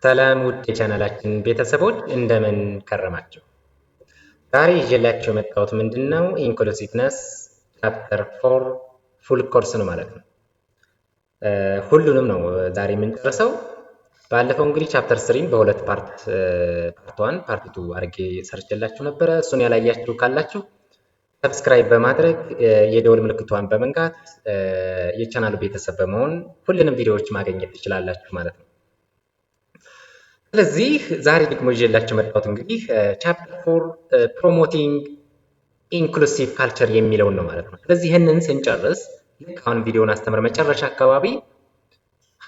ሰላም ውድ የቻናላችን ቤተሰቦች እንደምን ከረማችሁ? ዛሬ ይዤላችሁ የመጣሁት ምንድነው ኢንክሉሲቭነስ ቻፕተር 4 ፉል ኮርስ ነው ማለት ነው። ሁሉንም ነው ዛሬ የምንጨርሰው። ባለፈው እንግዲህ ቻፕተር 3 በሁለት ፓርት 1 ፓርት 2 አድርጌ ሰርችላችሁ ነበረ። እሱን ያላያችሁ ካላችሁ ሰብስክራይብ በማድረግ የደወል ምልክቷን በመንካት የቻናሉ ቤተሰብ በመሆን ሁሉንም ቪዲዮዎች ማግኘት ትችላላችሁ ማለት ነው። ስለዚህ ዛሬ ደግሞ ይዤላችሁ መጣሁት እንግዲህ ቻፕተር 4 ፕሮሞቲንግ ኢንክሉሲቭ ካልቸር የሚለውን ነው ማለት ነው። ስለዚህ ይህንን ስንጨርስ ልክ አሁን ቪዲዮውን አስተምር መጨረሻ አካባቢ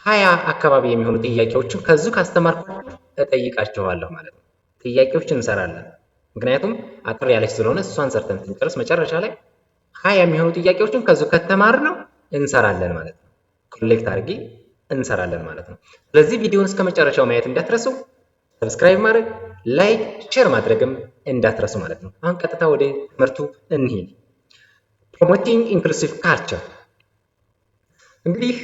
20 አካባቢ የሚሆኑ ጥያቄዎችን ከዚሁ ካስተማርኳችሁ እጠይቃችኋለሁ ማለት ነው። ጥያቄዎችን እንሰራለን። ምክንያቱም አጥር ያለች ስለሆነ እሷን ሰርተን ስንጨርስ መጨረሻ ላይ 20 የሚሆኑ ጥያቄዎችን ከዚሁ ከተማርነው እንሰራለን ማለት ነው። ኮሌክት አድርጌ እንሰራለን ማለት ነው። ስለዚህ ቪዲዮውን እስከ መጨረሻው ማየት እንዳትረሱ፣ ሰብስክራይብ ማድረግ፣ ላይክ፣ ሼር ማድረግም እንዳትረሱ ማለት ነው። አሁን ቀጥታ ወደ ትምህርቱ እንሂድ። ፕሮሞቲንግ ኢንክሉሲቭ ካልቸር እንግዲህ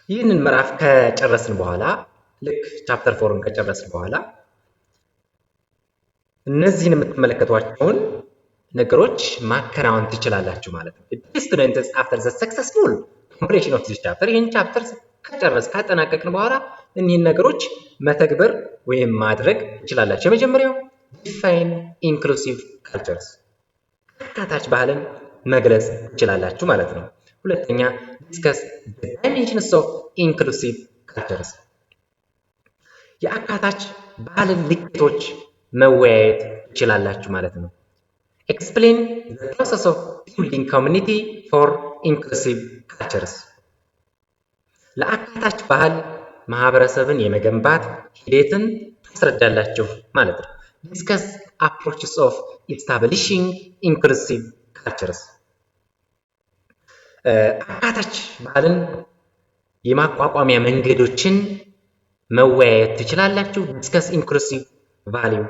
ይህንን ምዕራፍ ከጨረስን በኋላ ልክ ቻፕተር 4ን ከጨረስን በኋላ እነዚህን የምትመለከቷቸውን ነገሮች ማከናወን ትችላላችሁ ማለት ነው። ስቱደንትስ አፍተር ዘ ሰክሰስፉል ኮምፕሌሽን ኦፍ ዚስ ቻፕተር ይህን ቻፕተር ካጠናቀቅን በኋላ እኒህን ነገሮች መተግበር ወይም ማድረግ ትችላላችሁ። የመጀመሪያው ዲፋይን ኢንክሉሲቭ ካልቸርስ አካታች ባህልን መግለጽ ትችላላችሁ ማለት ነው። ሁለተኛ ዲስከስ ዳይሜንሽንስ ኦፍ ኢንክሉሲቭ ካልቸርስ የአካታች ባህልን ልኬቶች መወያየት ትችላላችሁ ማለት ነው። ኤክስፕሌን ዘ ፕሮሰስ ኦፍ ቢልዲንግ ኮሚኒቲ ፎር ኢንክሉሲቭ ካልቸርስ ለአካታች ባህል ማህበረሰብን የመገንባት ሂደትን ታስረዳላችሁ ማለት ነው። ዲስከስ አፕሮችስ ኦፍ ኢስታብሊሽንግ ኢንክሉሲቭ ካልቸርስ አካታች ባህልን የማቋቋሚያ መንገዶችን መወያየት ትችላላችሁ። ዲስከስ ኢንክሉሲቭ ቫሊዩ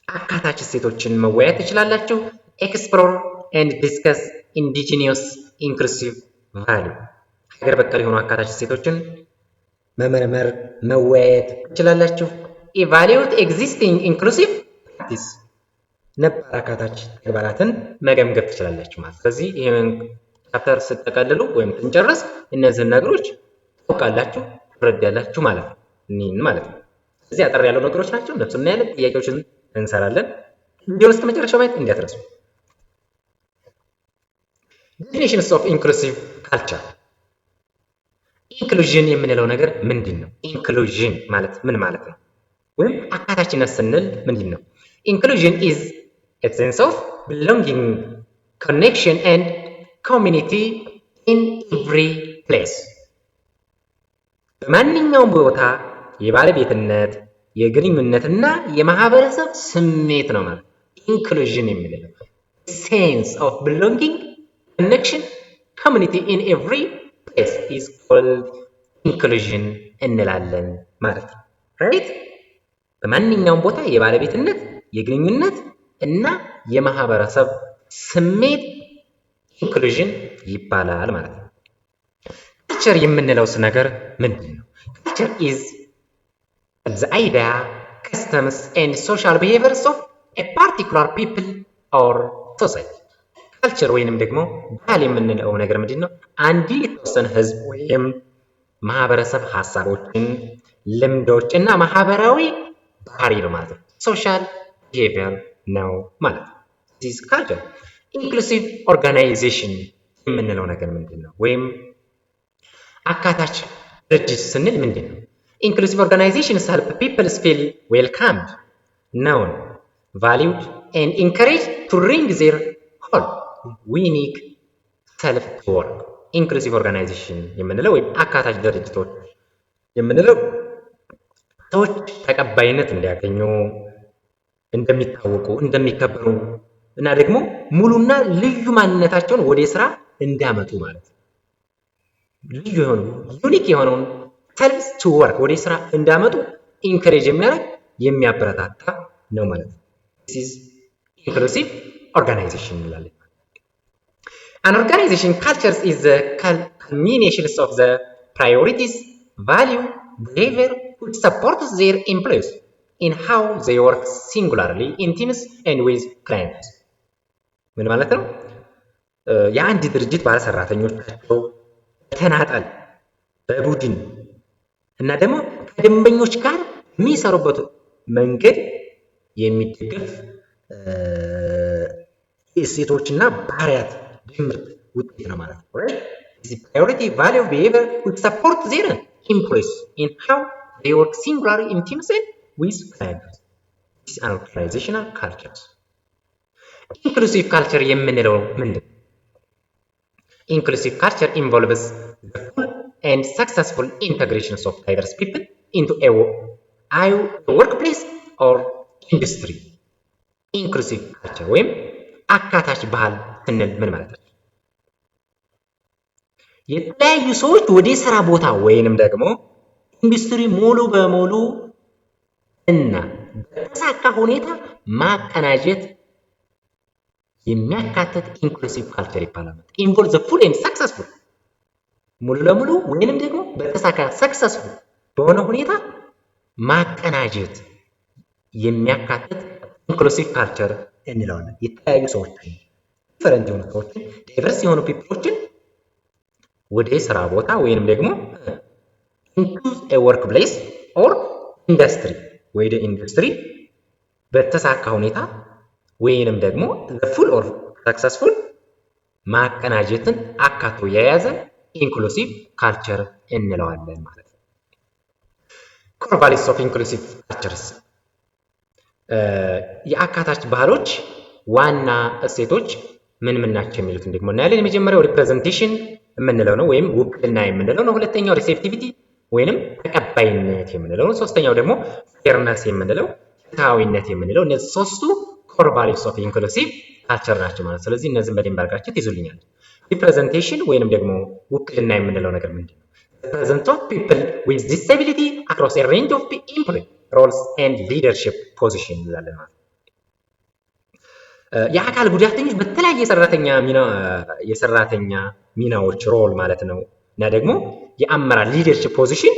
አካታች እሴቶችን መወያየት ትችላላችሁ። ኤክስፕሎር ኤንድ ዲስከስ ኢንዲጂኒየስ ኢንክሉሲቭ ቫሊዩ ሀገር በቀል የሆኑ አካታች እሴቶችን መመርመር መወያየት ትችላላችሁ። ኢቫሉዌት ኤግዚስቲንግ ኢንክሉሲቭ ፕራክቲስ ነባር አካታች ተግባራትን መገምገም ትችላላችሁ ማለት። ስለዚህ ይህን ቻፕተር ስትጠቀልሉ ወይም ስንጨርስ እነዚህን ነገሮች ታውቃላችሁ፣ ትረዳላችሁ ማለት ነው። እኒህን ማለት ነው። እዚህ አጠር ያለው ነገሮች ናቸው። እነሱን እናያለን፣ ጥያቄዎችን እንሰራለን። ቪዲዮውን እስከ መጨረሻው ማየት እንዳትረሱ። ዴፊኒሽንስ ኦፍ ኢንክሉሲቭ ካልቸር ኢንክሉዥን የምንለው ነገር ምንድን ነው? ኢንክሉዥን ማለት ምን ማለት ነው? ወይም አካታችነት ስንል ምንድን ነው? ኢንክሉዥን ኢዝ ኤ ሴንስ ኦፍ ቢሎንጊንግ ኮኔክሽን ኤንድ ኮሚኒቲ ኢን ኤቭሪ ፕሌስ በማንኛውም ቦታ የባለቤትነት የግንኙነትና የማህበረሰብ ስሜት ነው ማለት ኢንክሉዥን የምንለው ሴንስ ኦፍ ቢሎንጊንግ ኮኔክሽን ኮሚኒቲ ኢን ኤቭሪ ፕሌስ ኢዝ ኮልድ ኢንክሉዥን እንላለን ማለት ነው። ራይት በማንኛውም ቦታ የባለቤትነት የግንኙነት እና የማህበረሰብ ስሜት ኢንክሉዥን ይባላል ማለት ነው። ካልቸር የምንለው ነገር ምንድን ነው? ካልቸር ኢዝ the idea, customs and social behaviors of a particular people or society ካልቸር ወይንም ደግሞ ባህል የምንለው ነገር ምንድን ነው? አንድ የተወሰነ ህዝብ ወይም ማህበረሰብ ሀሳቦችን፣ ልምዶች እና ማህበራዊ ባህሪ ነው ማለት ነው። ሶሻል ቢሄቪየር ነው ማለት ነው። ዚስ ካልቸር ኢንክሉሲቭ ኦርጋናይዜሽን የምንለው ነገር ምንድን ነው? ወይም አካታች ድርጅት ስንል ምንድን ነው? Inclusive organizations help people feel welcomed, known, valued, and encouraged to bring their whole unique self to work. Inclusive organization የምንለው ወይም አካታች ድርጅቶች የምንለው ሰዎች ተቀባይነት እንዲያገኙ፣ እንደሚታወቁ፣ እንደሚከበሩ እና ደግሞ ሙሉና ልዩ ማንነታቸውን ወደ ስራ እንዲያመጡ ማለት ነው። ልዩ የሆኑ ዩኒክ የሆነውን ሰልፍ ቱ ወርክ ወደ ስራ እንዳመጡ ኢንከሬጅ የሚያደርግ የሚያበረታታ ነው ማለት ነው። this is inclusive organization እንላለን። an organization culture is the culmination of the priorities, value behavior which supports their employees in how they work singularly in teams and with clients. ምን ማለት ነው? የአንድ ድርጅት ባለሰራተኞቻቸው በተናጠል በቡድን እና ደግሞ ከደንበኞች ጋር የሚሰሩበት መንገድ የሚደገፍ እሴቶችና ባህሪያት ድምር ውጤት ነው ማለት ነው። right? The priority value behavior which support their employees in how they work singularly in teams and with clients. This are organizational cultures. Inclusive culture የምንለው ምንድን ነው? Inclusive culture involves the full and successful integration of diverse people into a workplace or industry. Inclusive culture ወይም አካታች ባህል ስንል ምን ማለት ነው? የተለያዩ ሰዎች ወደ ስራ ቦታ ወይንም ደግሞ ኢንዱስትሪ ሙሉ በሙሉ እና በተሳካ ሁኔታ ማቀናጀት የሚያካትት ኢንክሉሲቭ ካልቸር ይባላል። ኢንቮልቭ ዘ ፉል ኤንድ ሰክሰስፉል ሙሉ ለሙሉ ወይንም ደግሞ በተሳካ ሰክሰስፉል በሆነ ሁኔታ ማቀናጀት የሚያካትት ኢንክሉሲቭ ካልቸር እንለዋለን። የተለያዩ ሰዎች ዲፈረንት የሆኑ ሰዎችን ዳይቨርስ የሆኑ ፒፕሎችን ወደ ስራ ቦታ ወይንም ደግሞ into a workplace or industry ወደ ኢንዱስትሪ በተሳካ ሁኔታ ወይንም ደግሞ the full or successful ማቀናጀትን አካቶ የያዘ ኢንክሉሲቭ ካልቸር እንለዋለን ማለት ነው። core values of inclusive cultures የአካታች ባህሎች ዋና እሴቶች ምን ምን ናቸው የሚሉትን ደግሞ እናያለን። የመጀመሪያው ሪፕሬዘንቴሽን የምንለው ነው ወይም ውክልና የምንለው ነው። ሁለተኛው ሪሴፕቲቪቲ ወይንም ተቀባይነት የምንለው ነው። ሶስተኛው ደግሞ ፌርነስ የምንለው ፍትሃዊነት የምንለው። እነዚህ ሶስቱ ኮር ቫልዩስ ኦፍ ኢንክሉሲቭ ካልቸር ናቸው ማለት። ስለዚህ እነዚህን በደንብ አድርጋችሁ ትይዙልኛል። ሪፕሬዘንቴሽን ወይንም ደግሞ ውክልና የምንለው ነገር ምንድን ነው? ሪፕሬዘንት ኦፍ ፒፕል ዊዝ ዲስኤቢሊቲ አክሮስ ኤ ሬንጅ ኦፍ ኢምፕሎይ ሮልስ ኤንድ ሊደርሺፕ ፖዚሽን እንላለን ማለት። የአካል ጉዳተኞች በተለያየ የሰራተኛ ሚናዎች ሮል ማለት ነው እና ደግሞ የአመራር ሊደርሺፕ ፖዚሽን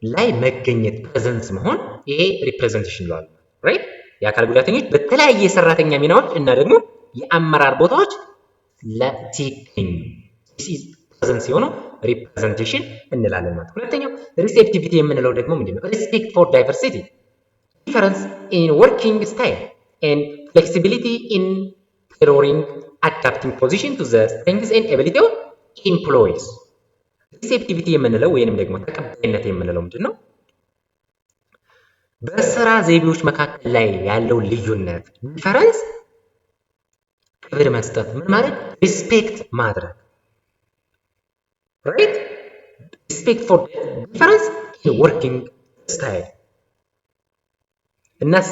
ላይ መገኘት ፕሬዘንስ መሆን ይሄ ሪፕሬዘንቴሽን ይላል። ራይት የአካል ጉዳተኞች በተለያየ የሰራተኛ ሚናዎች እና ደግሞ የአመራር ቦታዎች ለሲገኙ ፕሬዘንስ የሆነው ሪፕሬዘንቴሽን እንላለን ማለት። ሁለተኛው ሪሴፕቲቪቲ የምንለው ደግሞ ምንድነው? ሪስፔክት ፎር ዳይቨርሲቲ ዲፈረንስ ኢን ወርኪንግ ስታይል ኤንድ flexibility in tailoring adapting position to the strengths and ability of employees. Receptivity የምንለው ወይንም ደግሞ ተቀባይነት የምንለው ምንድነው? በስራ ዘይቤዎች መካከል ላይ ያለው ልዩነት ዲፈረንስ ክብር መስጠት ምን ማለት ሪስፔክት ማድረግ right respect for difference in working style እናስ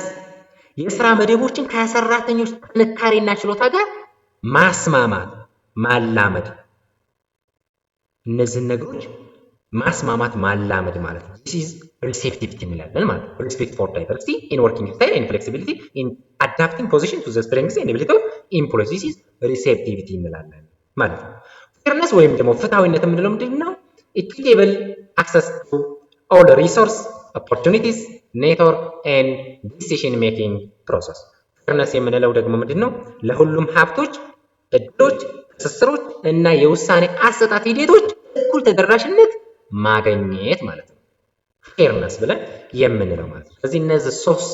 የስራ መደቦችን ከሰራተኞች ጥንካሬና ችሎታ ጋር ማስማማት ማላመድ እነዚህ ነገሮች ማስማማት ማላመድ ማለት ነው። this is receptivity እንላለን ማለት ነው። respect for diversity in working style and flexibility in adapting position to the strengths and ability of employees this is receptivity እንላለን ማለት ነው። fairness ወይም ደግሞ ፍትሃዊነት የምንለው ምንድነው? equitable access to all resource opportunities network and decision making process fairness የምንለው ደግሞ ምንድነው? ለሁሉም ሀብቶች እድሎች ትስስሮች እና የውሳኔ አሰጣጥ ሂደቶች እኩል ተደራሽነት ማግኘት ማለት ነው fairness ብለን የምንለው ማለት ነው። ስለዚህ እነዚህ ሶስት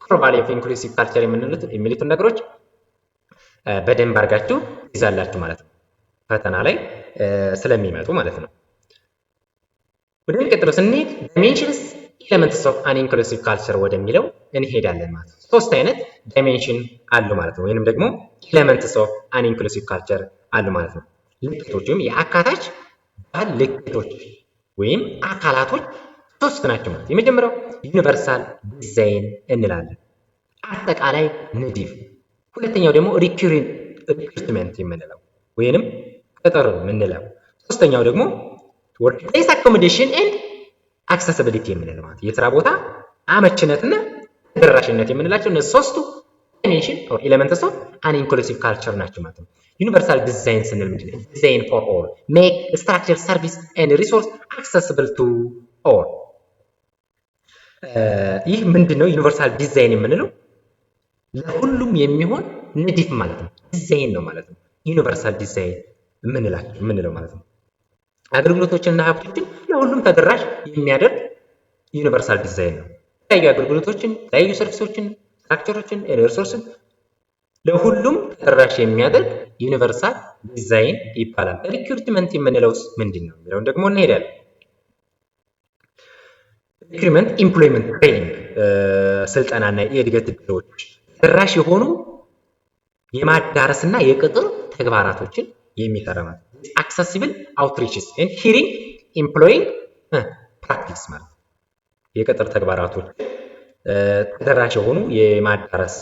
core value of inclusive culture የሚሉትን ነገሮች በደንብ አድርጋችሁ ይዛላችሁ ማለት ነው ፈተና ላይ ስለሚመጡ ማለት ነው። ወደሚቀጥለው ስንሄድ dimensions elements of an inclusive culture ወደሚለው እንሄዳለን ማለት ነው። ሶስት አይነት ዳይሜንሽን አሉ ማለት ነው ወይንም ደግሞ elements of an inclusive culture አሉ ማለት ነው። ልኬቶች ወይም የአካታች ባህል ልኬቶች ወይም አካላቶች ሶስት ናቸው ማለት ነው። የመጀመሪያው ዩኒቨርሳል ዲዛይን እንላለን አጠቃላይ ንድፍ። ሁለተኛው ደግሞ ሪክሩትመንት የምንለው ወይንም ቅጥር የምንለው። ሶስተኛው ደግሞ workplace accommodation and accessibility የምንለው ማለት የስራ ቦታ አመችነትና ተደራሽነት የምንላቸው እነዚህ ሶስቱ ዳይሜንሽን ኦር ኤሌመንትስ ኦፍ አን ኢንክሉሲቭ ካልቸር ናቸው ማለት ነው። ዩኒቨርሳል ዲዛይን ስንል ምንድነው? ዲዛይን ፎር ኦል ሜክ ስትራክቸር ሰርቪስ ኤንድ ሪሶርስ አክሰሲብል ቱ ኦል። ይህ ምንድነው ዩኒቨርሳል ዲዛይን የምንለው? ለሁሉም የሚሆን ንድፍ ማለት ነው። ዲዛይን ነው ማለት ነው። ዩኒቨርሳል ዲዛይን የምንለው ማለት ነው። አገልግሎቶችንና ሀብቶችን ለሁሉም ተደራሽ የሚያደርግ ዩኒቨርሳል ዲዛይን ነው። የተለያዩ አገልግሎቶችን፣ የተለያዩ ሰርቪሶችን፣ ስትራክቸሮችን፣ ሪሶርስን ለሁሉም ተደራሽ የሚያደርግ ዩኒቨርሳል ዲዛይን ይባላል። ሪክሩትመንት የምንለውስ ምንድን ነው የሚለውን ደግሞ እንሄዳለን። ሪክሩትመንት ኢምፕሎይመንት ትሬኒንግ፣ ስልጠናና የእድገት እድሎች ተደራሽ የሆኑ የማዳረስና የቅጥር ተግባራቶችን የሚሰራ ማለት ነው። አክሰሲብል አውትሪችስ ኤንድ ሂሪንግ ኤምፕሎይንግ ፕራክቲስ ማለት ነው። የቅጥር ተግባራቶች ተደራሽ የሆኑ የማዳረስ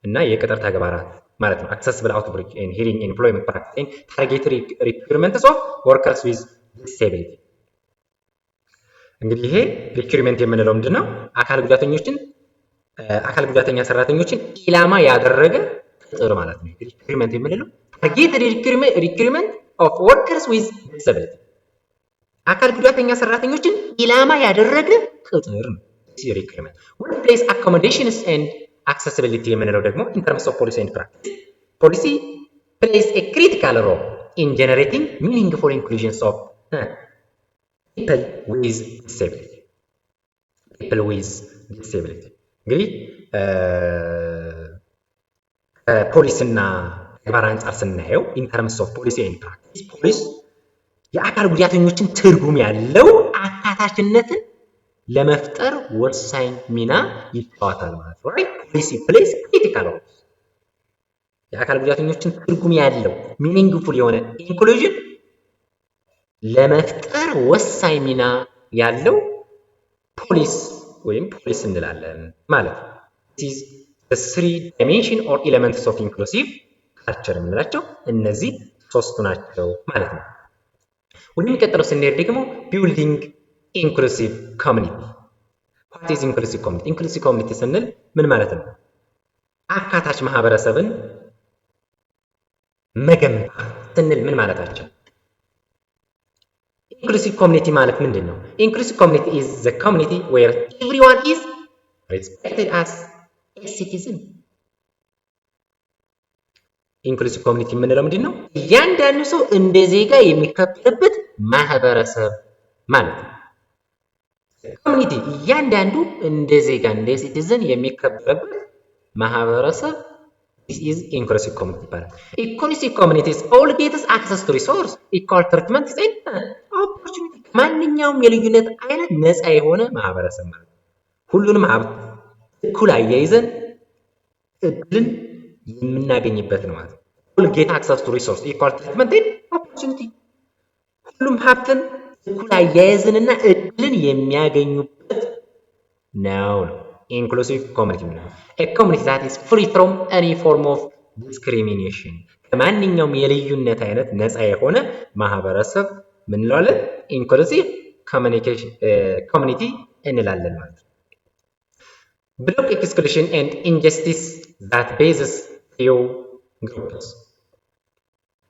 እና የቅጥር ተግባራት ማለት ነው። አክሰሲብል አውትሪች ኤንድ ሂሪንግ ኤምፕሎይመንት ፕራክቲስ ኤንድ ታርጌት ሪክሩትመንትስ ኦፍ ወርከርስ ዊዝ ዲስኤቢሊቲ። እንግዲህ ይሄ ሪክሩትመንት የምንለው ምንድነው? አካል ጉዳተኛ ሰራተኞችን ኢላማ ያደረገ ቅጥር ማለት ነው። ሪክሩትመንት የምንለው ታርጌት ሪክሩትመንት ኦፍ ወርከርስ ዊዝ ዲስኤቢሊቲ፣ አካል ጉዳተኛ ሰራተኞችን ኢላማ ያደረገ ቅጥር ነው ሪክሩትመንት። ወርክፕሌስ አኮሞዴሽንስ ኤንድ አክሰሲቢሊቲ የምንለው ደግሞ ኢን ተርምስ ኦፍ ፖሊሲ ኤንድ ፕራክቲስ፣ ፖሊሲ ፕሌይስ ኤ ክሪቲካል ሮል ኢን ጀነሬቲንግ ሚኒንግፉል ኢንክሉዥንስ ኦፍ ፒፕል ዊዝ ዲስኤቢሊቲ። ፒፕል ዊዝ ዲስኤቢሊቲ እንግዲህ ከፖሊስና ተግባር አንጻር ስናየው ኢን ተርምስ ኦፍ ፖሊሲ ኤንድ ፕራክቲስ፣ ፖሊስ የአካል ጉዳተኞችን ትርጉም ያለው አካታችነትን ለመፍጠር ወሳኝ ሚና ይጫወታል ማለት ነው። ፖሊሲ ፕሌይስ ክሪቲካል ሮል፣ የአካል ጉዳተኞችን ትርጉም ያለው ሚኒንግፉል የሆነ ኢንክሉዥን ለመፍጠር ወሳኝ ሚና ያለው ፖሊስ ወይም ፖሊስ እንላለን ማለት ነው። this is the three dimension or elements of inclusive culture የምንላቸው እነዚህ ሶስቱ ናቸው ማለት ነው። ወደሚቀጥለው ስንሄድ ደግሞ ቢልዲንግ ኢንክሉሲቭ ኮሚኒቲ። what is inclusive community? inclusive community ስንል ምን ማለት ነው? አካታች ማህበረሰብን መገንባት ስንል ምን ማለታቸው? inclusive community ማለት ምንድን ነው? inclusive community is the community where everyone is respected as a citizen. inclusive community የምንለው ምንድን ነው? እያንዳንዱ ሰው እንደ ዜጋ የሚከበርበት ማህበረሰብ ማለት ነው። ኮሚኒቲ እያንዳንዱ እንደ ዜጋ እንደ ሲቲዝን የሚከበርበት ማህበረሰብ is inclusive community ይባላል። inclusive communities all gets access to resource, equal treatment and opportunity። ማንኛውም የልዩነት አይነት ነፃ የሆነ ማህበረሰብ ማለት ነው። ሁሉንም ሀብት እኩል አያይዘን እድልን የምናገኝበት ነው ማለት ነው። all get access to resource, equal treatment and opportunity። ሁሉም ሀብትን እኩል አያይዘንና እድልን የሚያገኙበት ነው inclusive community ነው። a community that is free from any form of discrimination። ከማንኛውም የልዩነት አይነት ነፃ የሆነ ማህበረሰብ ምን እንለዋለን? inclusive community እንላለን ማለት ነው። block exclusion and injustice that bases few groups።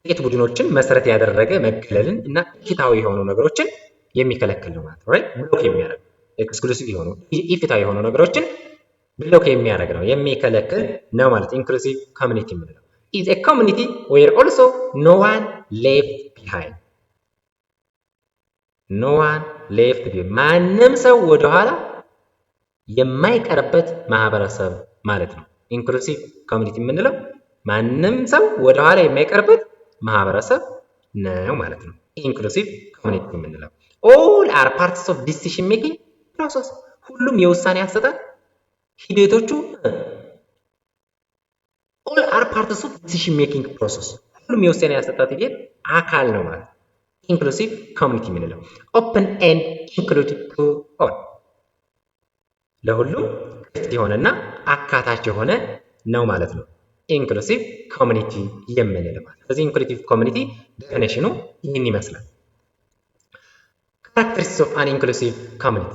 ጥቂት ቡድኖችን መሰረት ያደረገ መገለልን እና ኢፍትሃዊ የሆኑ ነገሮችን የሚከለክል ነው ማለት ነው። ብሎክ የሚያደርግ ኤክስክሉሲቭ የሆኑ ኢፍትሃዊ የሆኑ ነገሮችን ብሎክ የሚያደርግ ነው የሚከለክል ነው ማለት ኢንክሉሲቭ ኮሚኒቲ የምንለው is a community where also no one left behind። no one left behind ማንም ሰው ወደኋላ የማይቀርበት ማህበረሰብ ማለት ነው። ኢንክሉሲቭ ኮሚኒቲ የምንለው ማንም ሰው ወደኋላ የማይቀርበት ማህበረሰብ ነው ማለት ነው። ኢንክሉሲቭ ኮሚኒቲ የምንለው all are parts of decision making process። ሁሉም የውሳኔ አሰጣጥ ሂደቶቹ all are parts of decision making process። ሁሉም የውሳኔ አሰጣጥ ሂደት አካል ነው ማለት ነው። ኢንክሉሲቭ ኮሚኒቲ የምንለው open and inclusive to all፣ ለሁሉም ክፍት የሆነና አካታች የሆነ ነው ማለት ነው። ኢንክሉሲቭ ኮሚኒቲ የምንለው ማለት ስለዚህ ኢንክሉሲቭ ኮሚኒቲ ዴፊኒሽኑ ይህን ይመስላል። ካራክተሪስቲክስ ኦፍ አን ኢንክሉሲቭ ኮሚኒቲ፣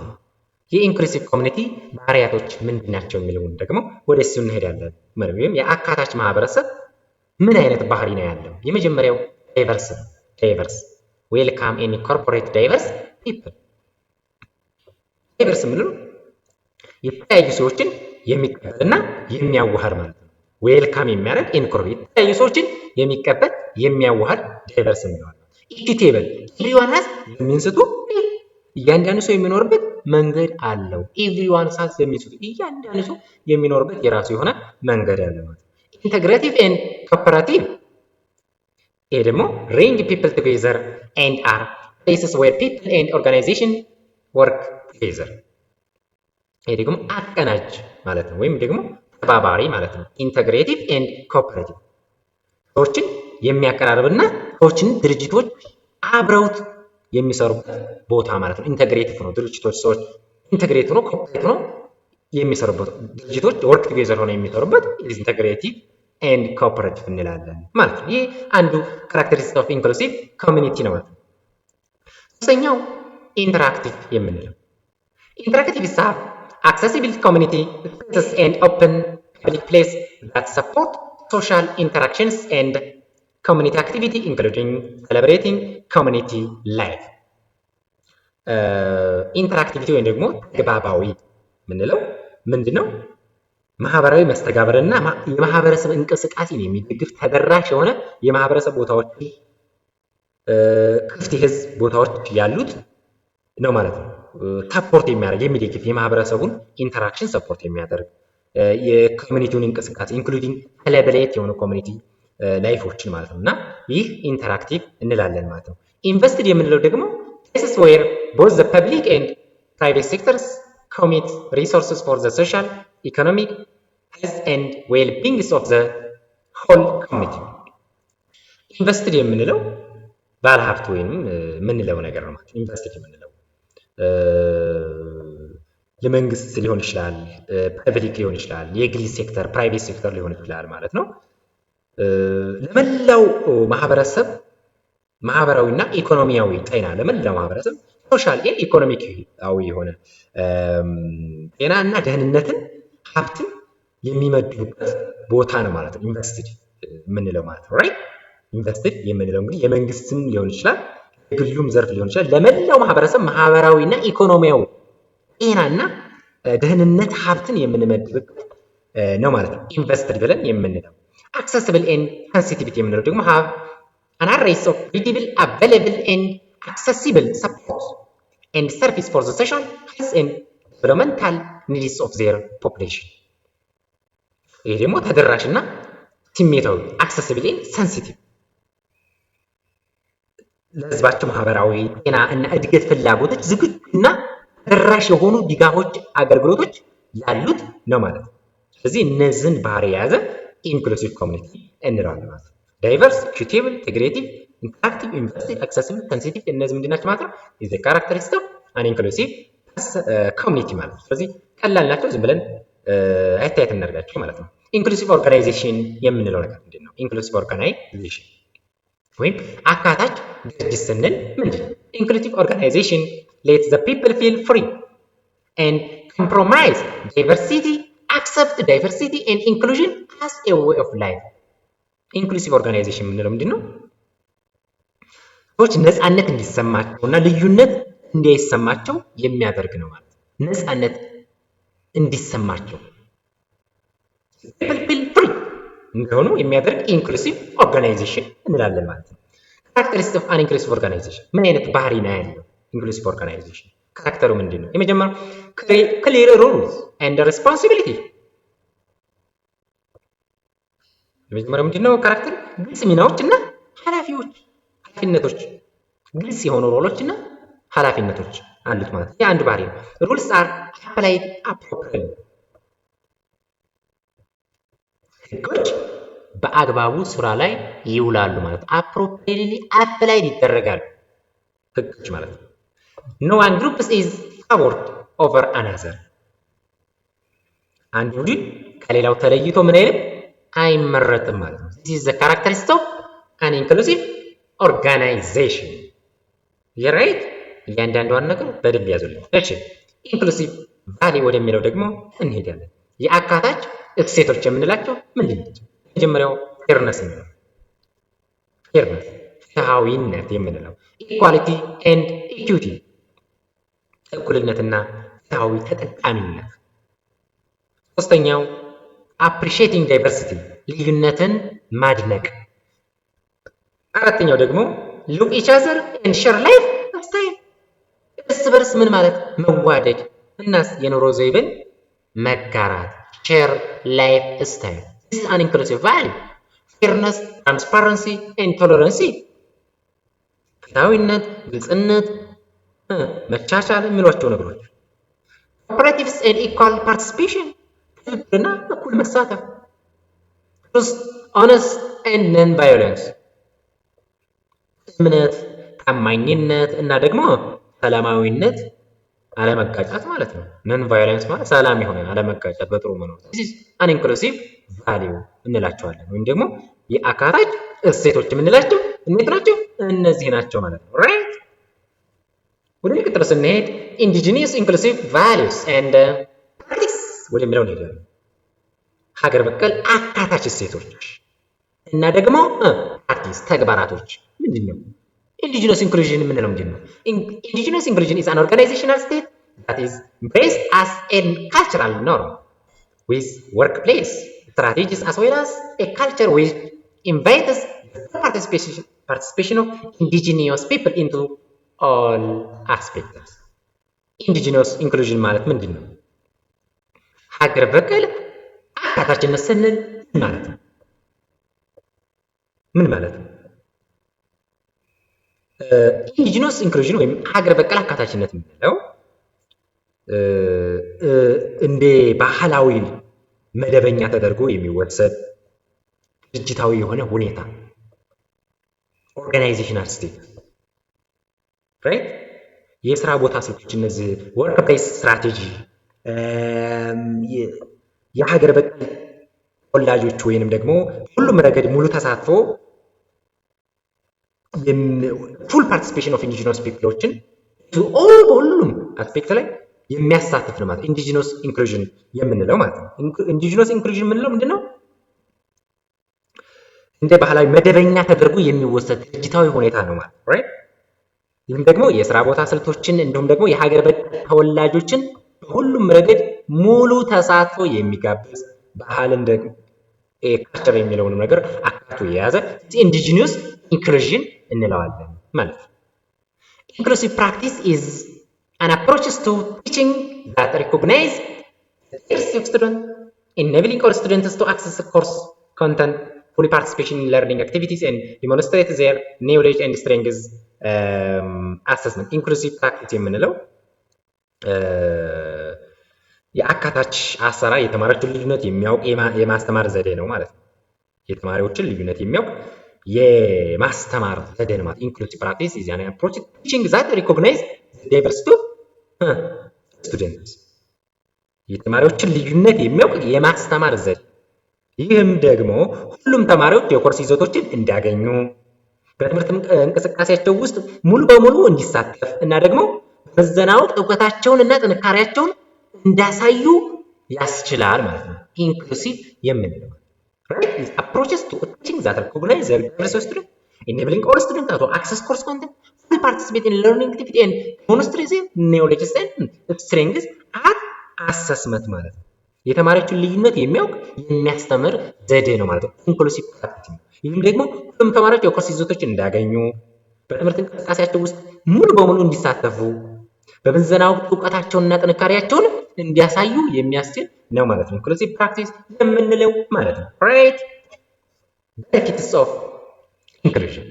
የኢንክሉሲቭ ኮሚኒቲ ባህሪያቶች ምንድን ናቸው የሚለውን ደግሞ ወደ እሱ እንሄዳለን። ወይም የአካታች ማህበረሰብ ምን አይነት ባህሪ ነው ያለው? የመጀመሪያው ዳይቨርስ ዌልካም ኤንድ ኢንኮርፖሬት ዳይቨርስ ፒፕል። ዳይቨርስ የምንለው የተለያዩ ሰዎችን የሚቀበልና የሚያዋሃድ ማለት ነው። ዌልካም የሚያደርግ ኢንኮርፖሬት የተለያዩ ሰዎችን የሚቀበል የሚያዋሃድ ዳይቨርስ እንለዋለን። ኢኩቴብል ኤቭሪዋን ሃዝ የሚንስቱ እያንዳንዱ ሰው የሚኖርበት መንገድ አለው። ኤቭሪዋን ሃዝ የሚንስቱ እያንዳንዱ ሰው የሚኖርበት የራሱ የሆነ መንገድ አለው ማለት ነው። ኢንተግሬቲቭ ኤንድ ኮኦፐራቲቭ ይሄ ደግሞ ሪንግ ፒፕል ቱጌዘር ኤንድ አር ፕሌስስ ዌር ፒፕል ኤንድ ኦርጋናይዜሽን ወርክ ቱጌዘር ይሄ ደግሞ አቀናጅ ማለት ነው፣ ወይም ደግሞ ተባባሪ ማለት ነው። ኢንተግሬቲቭ ኤንድ ኮኦፐሬቲቭ ሰዎችን የሚያቀራርብና ሰዎችን ድርጅቶች አብረውት የሚሰሩበት ቦታ ማለት ነው። ኢንተግሬቲቭ ነው ድርጅቶች ሰዎች ኢንተግሬት ነው ኮኦፐሬቲቭ ነው የሚሰሩበት ድርጅቶች ወርክ ቱጌዘር ሆነው የሚሰሩበት ኢንተግሬቲቭ ኤንድ ኮኦፐሬቲቭ እንላለን ማለት ነው። ይሄ አንዱ ካራክተሪስቲክስ ኦፍ ኢንክሉሲቭ ኮሚኒቲ ነው ማለት ነው። ሶስተኛው ኢንተራክቲቭ የምንለው ኢንተራክቲቭ is accessible community spaces and open public place that support social interactions and community activity including celebrating community life. ኢንተራክቲቪቲ ወይም ደግሞ ተግባባዊ የምንለው ምንድነው? ማህበራዊ መስተጋብርና የማህበረሰብ እንቅስቃሴን የሚደግፍ ተደራሽ የሆነ የማህበረሰብ ቦታዎች ክፍት የህዝብ ቦታዎች ያሉት ነው ማለት ነው። ሰፖርት የሚያደርግ የሚደግፍ የማህበረሰቡን ኢንተራክሽን ሰፖርት የሚያደርግ የኮሚኒቲውን እንቅስቃሴ ኢንክሉዲንግ ኮላቦሬት የሆኑ ኮሚኒቲ ላይፎችን ማለት ነው እና ይህ ኢንተራክቲቭ እንላለን ማለት ነው። ኢንቨስትድ የምንለው ደግሞ places where both the public and private sectors commit resources for the social, economic, health and well-being of the whole community. ኢንቨስትድ የምንለው ባለሀብት ወይም የምንለው ነገር ነው ማለት ነው። ኢንቨስትድ የምንለው የመንግስት ሊሆን ይችላል፣ ፐብሊክ ሊሆን ይችላል፣ የግል ሴክተር ፕራይቬት ሴክተር ሊሆን ይችላል ማለት ነው። ለመላው ማህበረሰብ ማህበራዊና ኢኮኖሚያዊ ጤና ለመላው ማህበረሰብ ሶሻል ኤንድ ኢኮኖሚካዊ የሆነ ጤና እና ደህንነትን ሀብትን የሚመድቡበት ቦታ ነው ማለት ነው። ኢንቨስትድ የምንለው ማለት ነው። ራይት ኢንቨስትድ የምንለው እንግዲህ የመንግስትም ሊሆን ይችላል የግሉም ዘርፍ ሊሆን ይችላል ለመላው ማህበረሰብ ማህበራዊና ኢኮኖሚያዊ ጤናና ደህንነት ሀብትን የምንመድብበት ነው ማለት ነው። ኢንቨስትድ ብለን የምንለው አክሰሲብል ኤንድ ሴንሲቲቪቲ የምንለው ደግሞ have an array of readable, available and accessible support and service for the social, health and developmental needs of their population. ይሄ ደግሞ ተደራሽና ስሜታዊ accessible and sensitive ለህዝባቸው ማህበራዊ ጤና እና እድገት ፍላጎቶች ዝግጁና ተደራሽ የሆኑ ድጋፎች አገልግሎቶች ያሉት ነው ማለት ነው። ስለዚህ እነዚህን ባህሪ የያዘ ኢንክሉሲቭ ኮሚኒቲ እንለዋለን ማለት ነው። ዳይቨርስ፣ ኢኩቴብል፣ ኢንተግሬቲቭ፣ ኢንተራክቲቭ፣ ኢንቨስትድ፣ አክሰሲብል፣ ሴንሲቲቭ እነዚህ ምንድን ናቸው ማለት ነው? ኢዝ ዘ ካራክተሪስቲክስ ኦፍ አን ኢንክሉሲቭ ኮሚኒቲ ማለት ነው። ስለዚህ ቀላል ናቸው፣ ዝም ብለን አስተያየት እናደርጋቸው ማለት ነው። ኢንክሉሲቭ ኦርጋናይዜሽን የምንለው ነገር ምንድን ነው? ኢንክሉሲቭ ኦርጋናይዜሽን ወይም አካታች ድርጅት ስንል ምንድን ነው? ኢንክሉሲቭ ኦርጋናይዜሽን ሌትስ ዘ ፒፕል ፊል ፍሪ ኤንድ ኮምፕሮማይዝ ዳይቨርሲቲ accept diversity and inclusion as a way of life. ኢንክሉሲቭ ኦርጋናይዜሽን የምንለው ምንድን ነው? ሰዎች ነፃነት እንዲሰማቸውና ልዩነት እንዳይሰማቸው የሚያደርግ ነው ማለት ነው። ነፃነት እንዲሰማቸው people feel free እንደሆኑ የሚያደርግ ኢንክሉሲቭ ኦርጋናይዜሽን እንላለን ማለት ነው። ካራክተሪስቲክስ ኦፍ አን ኢንክሉሲቭ ኦርጋናይዜሽን ምን አይነት ባህሪ ነው ያለው? ኢንክሉሲቭ ኦርጋናይዜሽን ካራክተሩ ምንድን ነው? የመጀመሪያው ክሊር ሩልስ ኤንድ ሬስፖንሲቢሊቲ። የመጀመሪያው ምንድን ነው? ካራክተር ግልጽ ሚናዎች እና ኃላፊነቶች ግልጽ የሆኑ ሮሎች እና ኃላፊነቶች አሉት ማለት ነው። የአንድ ባህሪ ነው። ሩልስ አር አፕላይድ አፕሮፕሪየትሊ ህጎች በአግባቡ ስራ ላይ ይውላሉ ማለት ነው። አፕሮፕሪየትሊ አፕላይድ ይደረጋሉ ህጎች ማለት ነው። No one group is favored over another. አንድ ቡድን ከሌላው ተለይቶ ምን አይልም አይመረጥም ማለት ነው። This is the characteristic of an inclusive organization. You're right? እያንዳንዷን ነገር በደንብ ያዙልኝ። እሺ ኢንክሉሲቭ ቫልዩ ወደሚለው ደግሞ እንሄዳለን። የአካታች እሴቶች የምንላቸው ምንድን ናቸው? የመጀመሪያው ፌርነስ ነው። ፌርነስ ፍትሃዊነት የምንለው ኢኳሊቲ ኤንድ ኢኩዊቲ እኩልነትና ፍትሃዊ ተጠቃሚነት። ሶስተኛው appreciating diversity ልዩነትን ማድነቅ። አራተኛው ደግሞ look each other and share life style እርስ በርስ ምን ማለት መዋደድ እናስ የኑሮ ዘይቤን መጋራት share life style. This is an inclusive value. Fairness, transparency and tolerance ፍትሃዊነት፣ ግልጽነት፣ መቻቻል የሚሏቸው ነገሮች። Cooperatives and equal participation ትብብርና እኩል መሳተፍ። Trust, honest and non-violence እምነት፣ ታማኝነት እና ደግሞ ሰላማዊነት አለመጋጨት ማለት ነው። ነን ቫዮለንስ ማለት ሰላም የሆነ አለመጋጨት በጥሩ መኖር። this is an inclusive value እንላቸዋለን ወይም ደግሞ የአካታች እሴቶች የምንላቸው እንዴት ናቸው? እነዚህ ናቸው ማለት ነው። ራይት ወደ ሚቀጥለው ስንሄድ indigenous inclusive values and practice ወደሚለው እንሄዳለን። ሀገር በቀል አካታች እሴቶች እና ደግሞ ፕራክቲስ ተግባራቶች ምንድን ነው? indigenous inclusion የምንለው ምንድን ነው? indigenous inclusion is an organizational state that is embraced as a cultural norm with workplace strategies as well as a culture which invites the participation of indigenous people into all aspects. indigenous inclusion ማለት ምንድን ነው? ሀገር በቀል አካታችነት ስንል ማለት ነው ምን ማለት ነው? ኢንዲጂነስ ኢንክሉዥን ወይም ሀገር በቀል አካታችነት የምንለው እንደ ባህላዊ መደበኛ ተደርጎ የሚወሰድ ድርጅታዊ የሆነ ሁኔታ ኦርጋናይዜሽናል ስቴት ራይት የስራ ቦታ ስልቶች እነዚህ ወርክ ፕሌስ ስትራቴጂ የሀገር በቀል ተወላጆች ወይንም ደግሞ ሁሉም ረገድ ሙሉ ተሳትፎ ፉል ፓርቲሲፔሽን ኦፍ ኢንዲጂነስ ፒፕሎችን በሁሉም አስፔክት ላይ የሚያሳትፍ ነው ማለት ኢንዲጂነስ ኢንክሉዥን የምንለው ማለት ነው። ኢንዲጂነስ ኢንክሉዥን የምንለው ምንድነው? እንደ ባህላዊ መደበኛ ተደርጎ የሚወሰድ ድርጅታዊ ሁኔታ ነው ማለት ራይት። ይህም ደግሞ የስራ ቦታ ስልቶችን እንዲሁም ደግሞ የሀገር በቀል ተወላጆችን በሁሉም ረገድ ሙሉ ተሳትፎ የሚጋብዝ ባህልን ደግሞ ካልቸር የሚለውን ነገር አካቶ የያዘ ኢንዲጂነስ ኢንክሉዥን እንለዋለን ማለት ነው። ኢንክሉሲቭ ፕራክቲስ ኢዝ an approach to teaching that recognize the diversity of students, enabling all students to access course content, fully participation in learning activities and demonstrate their knowledge and strengths assessment. ኢንክሉሲቭ ፕራክቲስ የምንለው የአካታች አሰራር የተማሪዎችን ልዩነት የሚያውቅ የማስተማር ዘዴ ነው ማለት ነው። የተማሪዎችን ልዩነት የሚያውቅ የማስተማር ዘዴ ነው ማለት ኢንክሉሲቭ ፕራክቲስ is an approach teaching that recognize the diversity of students የተማሪዎችን ልዩነት የሚያውቅ የማስተማር ዘዴ። ይህም ደግሞ ሁሉም ተማሪዎች የኮርስ ይዘቶችን እንዲያገኙ በትምህርት እንቅስቃሴያቸው ውስጥ ሙሉ በሙሉ እንዲሳተፍ እና ደግሞ በመዘና ወቅት እውቀታቸውን እና ጥንካሬያቸውን እንዲያሳዩ ያስችላል ማለት ነው። ኢንክሉሲቭ የምንለው right approaches to teaching that recognize the diversity of students, enabling all students to access course content, fully participate in learning activity and demonstrate their knowledge and strengths at assessment ማለት ነው። የተማሪዎችን ልዩነት የሚያውቅ የሚያስተምር ዘዴ ነው ማለት ነው ኢንክሉሲቭ ፕራክቲስ። ይህም ደግሞ ሁሉም ተማሪዎች የኮርስ ይዘቶችን እንዲያገኙ በትምህርት እንቅስቃሴያቸው ውስጥ ሙሉ በሙሉ እንዲሳተፉ በምዘና ወቅት እውቀታቸውንና ጥንካሬያቸውን እንዲያሳዩ የሚያስችል ነው ማለት ነው ኢንክሉሲቭ ፕራክቲስ የምንለው ማለት ነው ራይት። ቤኔፊትስ ኦፍ ኢንክሉዥን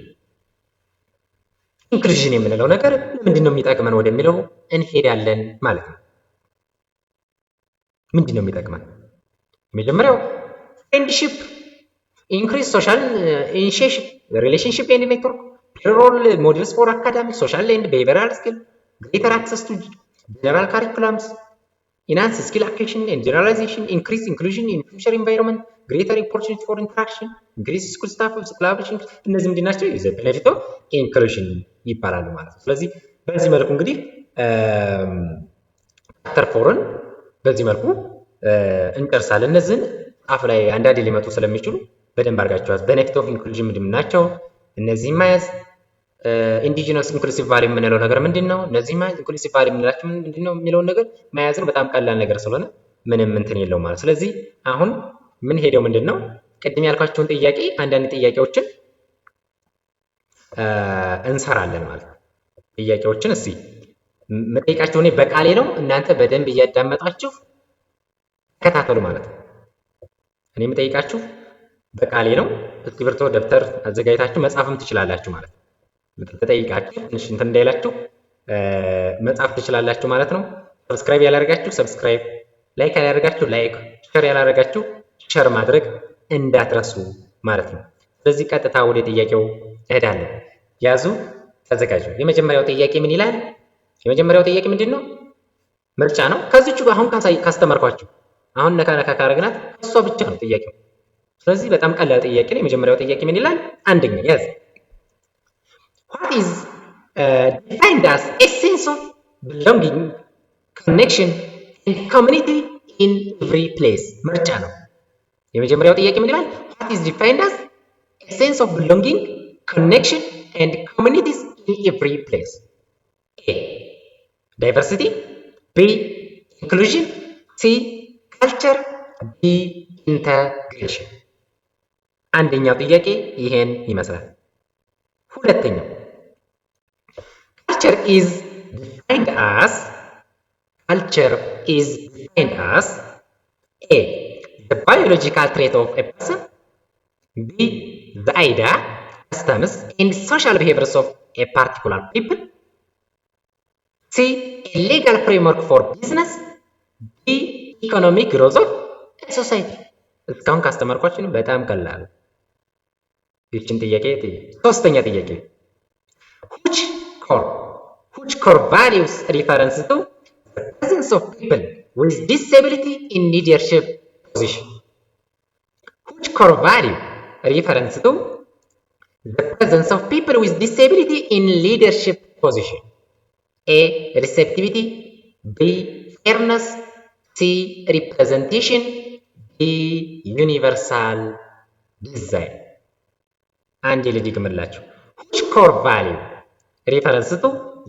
ኢንክሉዥን የምንለው ነገር ምንድነው የሚጠቅመን ወደሚለው እንሄዳለን ማለት ነው። ምንድነው የሚጠቅመን? የመጀመሪያው ፍሬንድሺፕ ኢንክሪዝ ሶሻል ኢኒሺዬሽን ሪሌሽንሺፕ ኤንድ ኔትወርክ ሮል ሞዴልስ ፎር አካዳሚክ ሶሻል ኤንድ ቢሄቪራል ስኪል greater access to general curriculums, enhance skill acquisition and generalization, increase inclusion in future environment, greater opportunity for interaction, increase school staff collaboration እነዚህ ምንድን ናቸው? is a benefit of inclusion ይባላሉ ማለት ነው። ስለዚህ በዚህ መልኩ እንግዲህ ቻፕተር 4ን በዚህ መልኩ እንጨርሳለን። እነዚህን ጻፍ ላይ አንዳንዴ ሊመጡ ስለሚችሉ በደንብ አድርጋችኋል። ቤኔፊት ኦፍ ኢንክሉዥን ምንድን ናቸው? እነዚህን መያዝ ኢንዲጂነስ ኢንክሉሲቭ ቫልዩ የምንለው ነገር ምንድን ነው? እነዚህ ኢንክሉሲቭ ቫልዩ የምንላቸው ምንድን ነው የሚለውን ነገር መያዝ ነው። በጣም ቀላል ነገር ስለሆነ ምንም እንትን የለው ማለት። ስለዚህ አሁን ምን ሄደው ምንድን ነው ቅድም ያልኳቸውን ጥያቄ አንዳንድ ጥያቄዎችን እንሰራለን ማለት ነው። ጥያቄዎችን እስኪ መጠይቃቸው እኔ በቃሌ ነው፣ እናንተ በደንብ እያዳመጣችሁ ተከታተሉ ማለት ነው። እኔ የምጠይቃችሁ በቃሌ ነው። እስክሪብቶ ደብተር አዘጋጅታችሁ መጻፍም ትችላላችሁ ማለት ነው። ተጠይቃችሁ ትንሽ እንትን እንዳይላችሁ መጻፍ ትችላላችሁ ማለት ነው። ሰብስክራይብ ያላደረጋችሁ ሰብስክራይብ፣ ላይክ ያላደረጋችሁ ላይክ፣ ሼር ያላደረጋችሁ ሼር ማድረግ እንዳትረሱ ማለት ነው። ስለዚህ ቀጥታ ወደ ጥያቄው እሄዳለሁ። ያዙ፣ ተዘጋጁ። የመጀመሪያው ጥያቄ ምን ይላል? የመጀመሪያው ጥያቄ ምንድን ነው? ምርጫ ነው። ከዚቹ አሁን ካስተማርኳችሁ አሁን ነካ ነካ ካረግናት እሷ ብቻ ነው ጥያቄው። ስለዚህ በጣም ቀላል ጥያቄ ነው። የመጀመሪያው ጥያቄ ምን ይላል? አንደኛ ያዝ። What is defined as a sense of belonging, connection and community in every place? ምርጫ ነው። የመጀመሪያው ጥያቄ ምን ይላል? What is defined as a sense of belonging, connection and communities in every place? A. Diversity. B. Inclusion. C. Culture. D. Integration. አንደኛው ጥያቄ ይሄን ይመስላል። ሁለተኛው culture is defined as A. the biological trait of a person. B. the idea, customs and social behaviors of a particular people. C. a legal framework for business. D. economic growth of a society. እስካሁን ካስተማርኳችሁ በጣም ቀላል ይህችን ጥያቄ ሶስተኛ ጥያቄ which core values reference to the presence of people with disability in leadership position? Which core value reference to the presence of people with disability in leadership position? A. receptivity. B. fairness. C. representation. D. universal design. አንድ ልድገምላችሁ። which core value refers to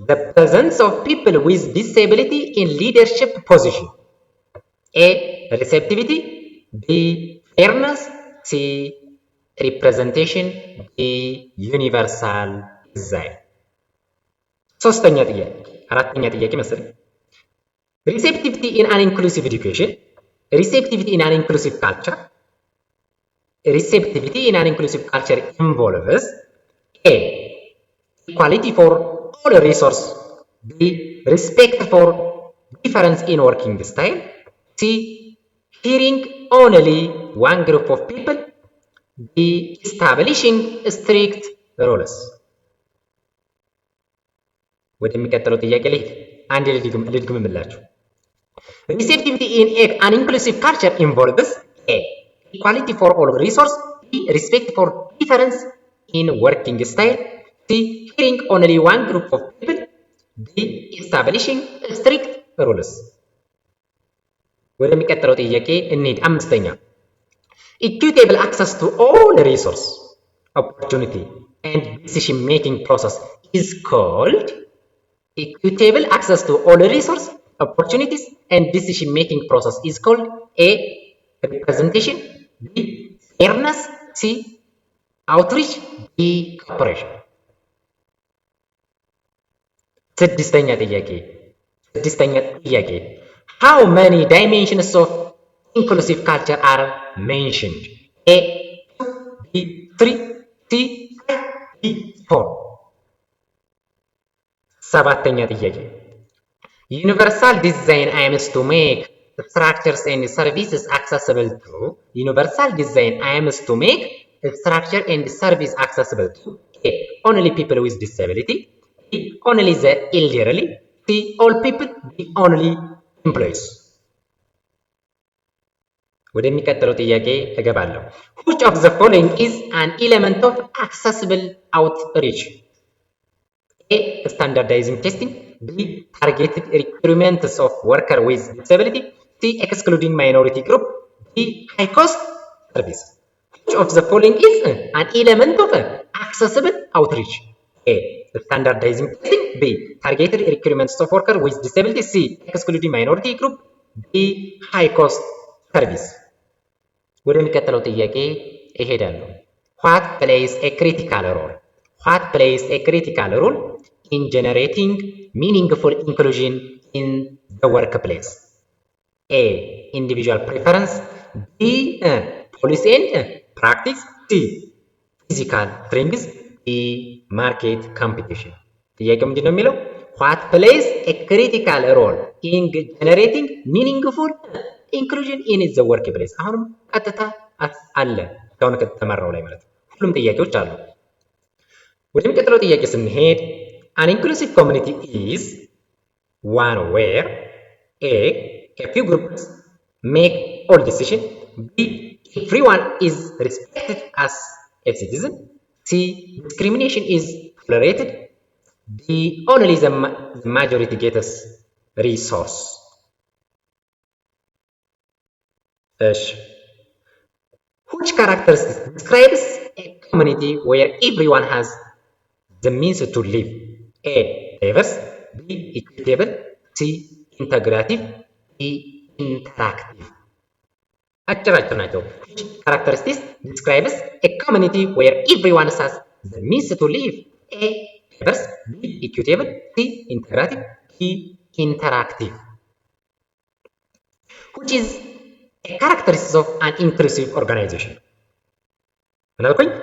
the presence of people with disability in leadership position? A. receptivity. B. fairness. C. representation. D. universal design. ሶስተኛ ጥያቄ አራተኛ ጥያቄ መሰለኝ። receptivity in an inclusive education, receptivity in an inclusive culture. Receptivity in an inclusive culture involves A. equality for all resources. B. respect for difference in working style. C. hearing only one group of people. D. establishing strict rules. ወደሚቀጥለው ጥያቄ ልሂድ። አንድ ልድገምላችሁ። Receptivity in an inclusive culture involves A. equality for all resources. B. respect for difference in working style. C. hearing only one group of people. D. establishing strict rules. ወደሚቀጥለው ጥያቄ እንሂድ። አምስተኛ equitable access to all resource, opportunity and decision making process is called equitable access to all resource, opportunities and decision making process is called A. representation. B. fairness. C. outreach. D. cooperation. ስድስተኛ ጥያቄ how many dimensions of inclusive culture are mentioned? A. 2. B. 3. C. 5. D. 4. ሰባተኛ ጥያቄ universal design aims to make structures and services accessible to structure and service accessible to A. only people with disability. B. only the elderly. C. all people. D. only employees. ወደሚቀጥለው ጥያቄ እገባለሁ። which of the following is an element of accessible outreach? A. standardizing testing. B. targeted requirements of worker with disability. C. excluding minority group. D. high cost service. Which of the following is an element of accessible outreach? A. standardizing testing, B. targeted recruitment of workers with disability, C. excluding minority group, D. high cost service። ወደሚቀጥለው ጥያቄ እሄዳለሁ። What plays a critical role? What plays a critical role in generating meaningful inclusion in the workplace? A. individual preference, B. policy and practice, C. physical strength, D. market competition። ጥያቄው ምንድን ነው የሚለው? What plays a critical role in generating meaningful inclusion in the workplace? አሁንም ቀጥታ አለ እስካሁን ከተመራው ላይ ማለት ነው። ሁሉም ጥያቄዎች አሉ። ወደሚቀጥለው ጥያቄ ስንሄድ an inclusive community is one where A. a few groups make all decisions, B. everyone is respected as a citizen, C. discrimination is tolerated, D. only the majority gets resource። Which characteristic describes a community where everyone has the means to live? A. diverse, B. equitable, C. integrative, D. interactive። አጭር ናቸው። Which characteristics describes a community where everyone has the means to live? A. diverse, B. equitable, C. integrative, D. interactive። Which is a characteristic of an inclusive organization?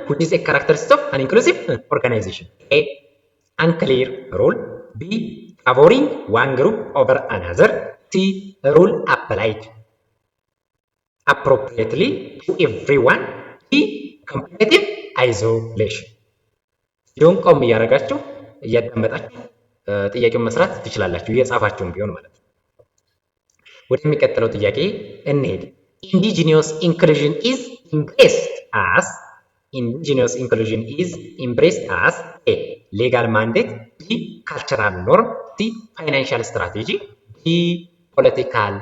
Which is a characteristic of an inclusive organization? A. unclear rule, B. favoring one group over another, C. rule applied appropriately to everyone, D. competitive isolation። ሲሆን ቆም እያደረጋችሁ እያዳመጣችሁ ጥያቄውን መስራት ትችላላችሁ፣ እየጻፋችሁም ቢሆን ማለት ነው። ወደሚቀጥለው ጥያቄ እንሄድ። indigenous inclusion is embraced as A. legal mandate, B. cultural norm, C. financial strategy, D. political።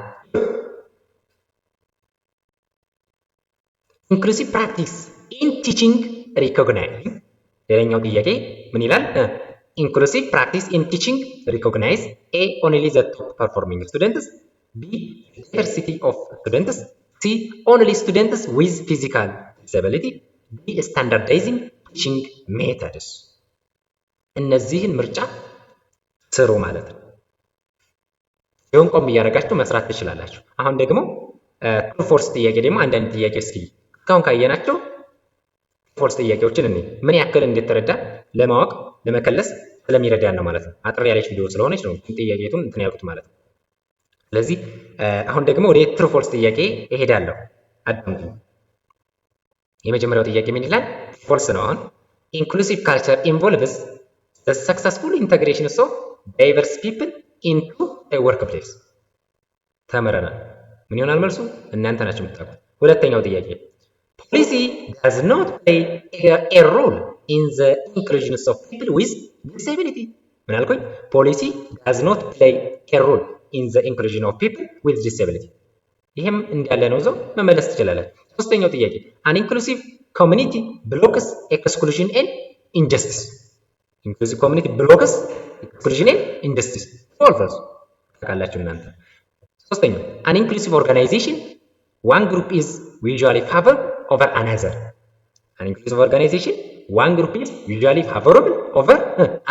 inclusive practice in teaching recognizing። ሌላኛው ጥያቄ ምን ይላል? inclusive practice in teaching recognize A. only the top performing students, B. diversity of students, C. only students with physical disability, D. standardizing teaching methods። እነዚህን ምርጫ ስሩ ማለት ነው። ሲሆን ቆም እያደረጋችሁ መስራት ትችላላችሁ። አሁን ደግሞ ትሩ ፎልስ ጥያቄ ደግሞ አንዳንድ ጥያቄ እስኪ እስካሁን ካየናቸው ፎልስ ጥያቄዎችን እኔ ምን ያክል እንድትረዳ ለማወቅ ለመከለስ ስለሚረዳን ነው ማለት ነው። አጥር ያለች ቪዲዮ ስለሆነች ነው ጥያቄቱን እንትን ያልኩት ማለት ነው። ስለዚህ አሁን ደግሞ ወደ ትሩ ፎልስ ጥያቄ እሄዳለሁ። አዳምጡ። የመጀመሪያው ጥያቄ ምን ይላል? ፎልስ ነው። አሁን inclusive culture involves the successful integration of diverse people into a workplace። ተመረናል። ምን ይሆናል መልሱ? እናንተ ናችሁ የምታውቁት። ሁለተኛው ጥያቄ policy does not play a role in the inclusion of people with disability። ምን አልኩኝ? policy does not play a role in the inclusion of people with disability። ይሄም እንዳለ ነው፣ እዛው መመለስ ትችላላችሁ። ሶስተኛው ጥያቄ an inclusive community blocks exclusion and injustice። inclusive community blocks exclusion and injustice ፎልስ ታውቃላችሁ እናንተ። ሶስተኛው an inclusive organization one group is usually favored over another። an inclusive organization one group is usually favorable over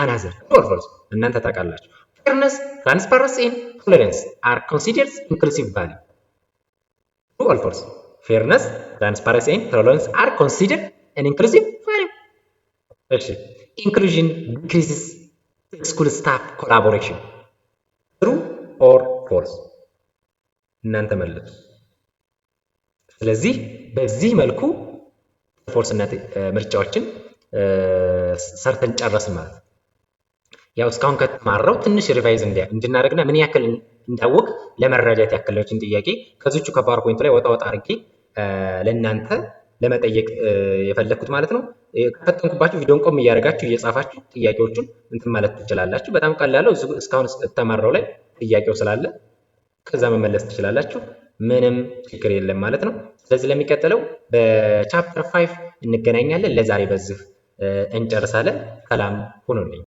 another ፎልስ እናንተ ታውቃላችሁ። fairness, transparency and tolerance are considered inclusive value። true or false? fairness, transparency and tolerance are considered an inclusive value። እሺ inclusion decreases school staff collaboration። true or false? እናንተ መልሱ። ስለዚህ በዚህ መልኩ ፎልስ እና ምርጫዎችን ሰርተን ጨረስን ማለት ነው። ያው እስካሁን ከተማረው ትንሽ ሪቫይዝ እንድናደርግና ምን ያክል እንዳወቅ ለመረዳት ያክለችን ጥያቄ ከዚቹ ከፓወርፖይንት ላይ ወጣ አድርጌ ለእናንተ ለመጠየቅ የፈለኩት ማለት ነው። ከፈተንኩባችሁ ቪዲዮን ቆም እያደረጋችሁ እየጻፋችሁ ጥያቄዎቹን እንትን ማለት ትችላላችሁ። በጣም ቀላለው እስካሁን ተማረው ላይ ጥያቄው ስላለ ከዛ መመለስ ትችላላችሁ። ምንም ችግር የለም ማለት ነው። ስለዚህ ለሚቀጥለው በቻፕተር 5 እንገናኛለን። ለዛሬ በዚህ እንጨርሳለን። ሰላም ሁኑልኝ።